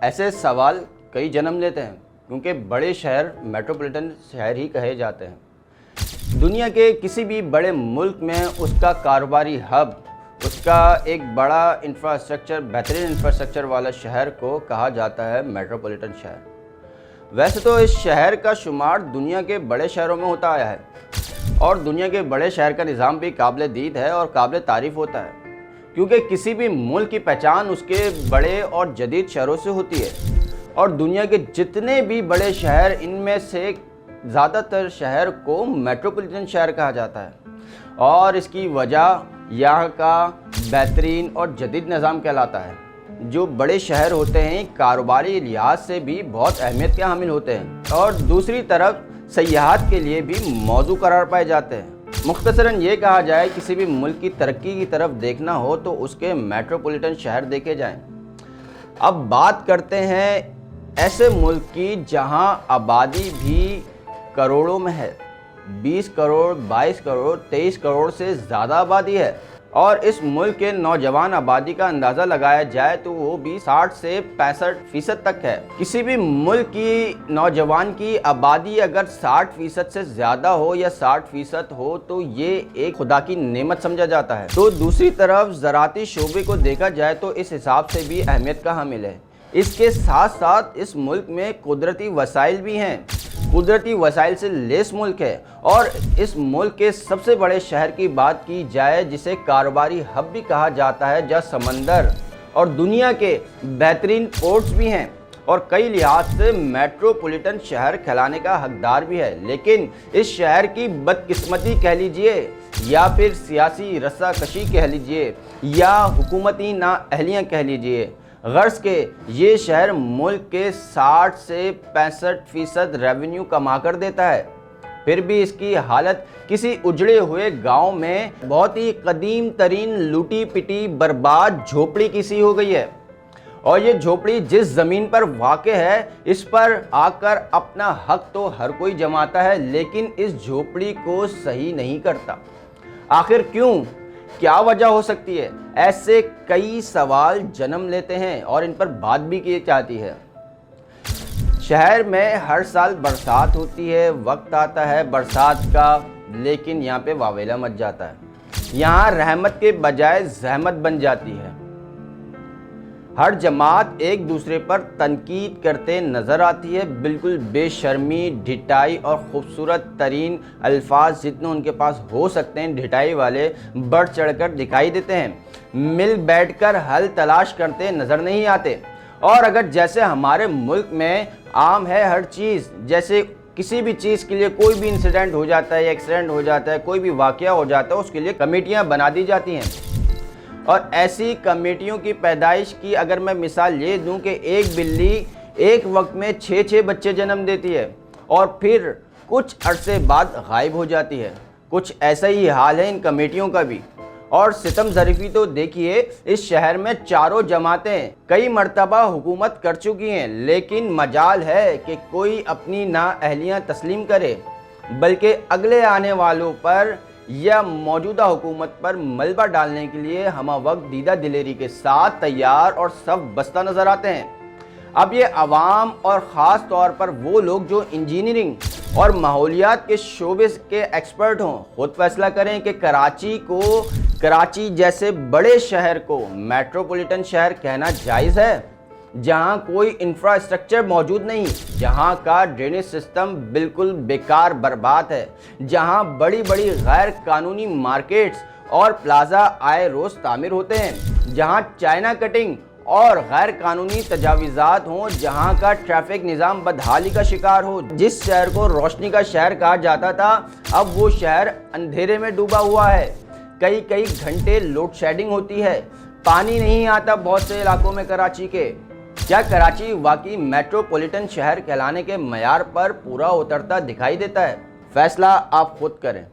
ऐसे सवाल कई जन्म लेते हैं क्योंकि बड़े शहर मेट्रोपॉलिटन शहर ही कहे जाते हैं। दुनिया के किसी भी बड़े मुल्क में उसका कारोबारी हब, उसका एक बड़ा इंफ्रास्ट्रक्चर, बेहतरीन इंफ्रास्ट्रक्चर वाला शहर को कहा जाता है मेट्रोपॉलिटन शहर। वैसे तो इस शहर का शुमार दुनिया के बड़े शहरों में होता आया है और दुनिया के बड़े शहर का निज़ाम भी काबिल दीद है और काबिल तारीफ़ होता है, क्योंकि किसी भी मुल्क की पहचान उसके बड़े और जदीद शहरों से होती है। और दुनिया के जितने भी बड़े शहर, इनमें से ज़्यादातर शहर को मेट्रोपॉलिटन शहर कहा जाता है और इसकी वजह यहाँ का बेहतरीन और जदीद निज़ाम कहलाता है। जो बड़े शहर होते हैं कारोबारी लिहाज से भी बहुत अहमियत के हामिल होते हैं और दूसरी तरफ सयाहत के लिए भी मौजू करार पाए जाते हैं। मुख्तसरन ये कहा जाए, किसी भी मुल्क की तरक्की की तरफ देखना हो तो उसके मेट्रोपॉलिटन शहर देखे जाएं। अब बात करते हैं ऐसे मुल्क की जहां आबादी भी करोड़ों में है। 20 करोड़, 22 करोड़, 23 करोड़ से ज़्यादा आबादी है और इस मुल्क के नौजवान आबादी का अंदाज़ा लगाया जाए तो वो भी 60 से 65% तक है। किसी भी मुल्क की नौजवान की आबादी अगर 60% से ज़्यादा हो या 60% हो तो ये एक खुदा की नेमत समझा जाता है। तो दूसरी तरफ ज़राअती शोबे को देखा जाए तो इस हिसाब से भी अहमियत का हामिल है। इसके साथ साथ इस मुल्क में कुदरती वसाइल भी हैं, कुदरती वसाइल से लेस मुल्क है। और इस मुल्क के सबसे बड़े शहर की बात की जाए, जिसे कारोबारी हब भी कहा जाता है, जहाँ समंदर और दुनिया के बेहतरीन पोर्ट्स भी हैं और कई लिहाज से मेट्रोपॉलिटन शहर कहलाने का हकदार भी है। लेकिन इस शहर की बदकिस्मती कह लीजिए या फिर सियासी रस्साकशी कह लीजिए या हुकूमती नाअहलियाँ कह लीजिए, गर्ज के ये शहर मुल्क के 60 से 65% रेवेन्यू कमा कर देता है। फिर भी इसकी हालत किसी उजड़े हुए गांव में बहुत ही कदीम तरीन लूटी पिटी बर्बाद झोपड़ी की सी हो गई है। और ये झोपड़ी जिस ज़मीन पर वाक़े है, इस पर आकर अपना हक तो हर कोई जमाता है, लेकिन इस झोपड़ी को सही नहीं करता। आखिर क्यों? क्या वजह हो सकती है? ऐसे कई सवाल जन्म लेते हैं और इन पर बात भी की जाती है। शहर में हर साल बरसात होती है, वक्त आता है बरसात का, लेकिन यहाँ पे वावेला मच जाता है। यहाँ रहमत के बजाय ज़हमत बन जाती है। हर जमात एक दूसरे पर तनकीद करते नज़र आती है। बिल्कुल बेशर्मी, ढिठाई और ख़ूबसूरत तरीन अल्फाज जितने उनके पास हो सकते हैं ढिठाई वाले बढ़ चढ़कर दिखाई देते हैं। मिल बैठकर हल तलाश करते नज़र नहीं आते। और अगर जैसे हमारे मुल्क में आम है हर चीज़, जैसे किसी भी चीज़ के लिए कोई भी इंसिडेंट हो जाता है, एक्सीडेंट हो जाता है, कोई भी वाक़या हो जाता है, उसके लिए कमेटियाँ बना दी जाती हैं। और ऐसी कमेटियों की पैदाइश की अगर मैं मिसाल ये दूं कि एक बिल्ली एक वक्त में 6 बच्चे जन्म देती है और फिर कुछ अरसे बाद गायब हो जाती है। कुछ ऐसा ही हाल है इन कमेटियों का भी। और सितम ज़रीफ़ी तो देखिए, इस शहर में चारों जमातें कई मरतबा हुकूमत कर चुकी हैं, लेकिन मजाल है कि कोई अपनी नाअहलियाँ तस्लीम करे, बल्कि अगले आने वालों पर या मौजूदा हुकूमत पर मलबा डालने के लिए हम वक्त दीदा दिलेरी के साथ तैयार और सब बस्ता नज़र आते हैं। अब ये अवाम और ख़ास तौर पर वो लोग जो इंजीनियरिंग और माहौलियात के शोबे के एक्सपर्ट हों, खुद फैसला करें कि कराची जैसे बड़े शहर को मेट्रोपॉलिटन शहर कहना जायज़ है, जहां कोई इंफ्रास्ट्रक्चर मौजूद नहीं, जहां का ड्रेनेज सिस्टम बिल्कुल बेकार बर्बाद है, जहां बड़ी बड़ी गैर कानूनी मार्केट्स और प्लाजा आए रोज़ तामीर होते हैं, जहां चाइना कटिंग और गैर कानूनी तजावीज़ात हों, जहां का ट्रैफिक निज़ाम बदहाली का शिकार हो। जिस शहर को रोशनी का शहर कहा जाता था, अब वो शहर अंधेरे में डूबा हुआ है। कई घंटे लोड शेडिंग होती है, पानी नहीं आता बहुत से इलाकों में कराची के। क्या कराची वाकई मेट्रोपॉलिटन शहर कहलाने के मयार पर पूरा उतरता दिखाई देता है? फैसला आप खुद करें।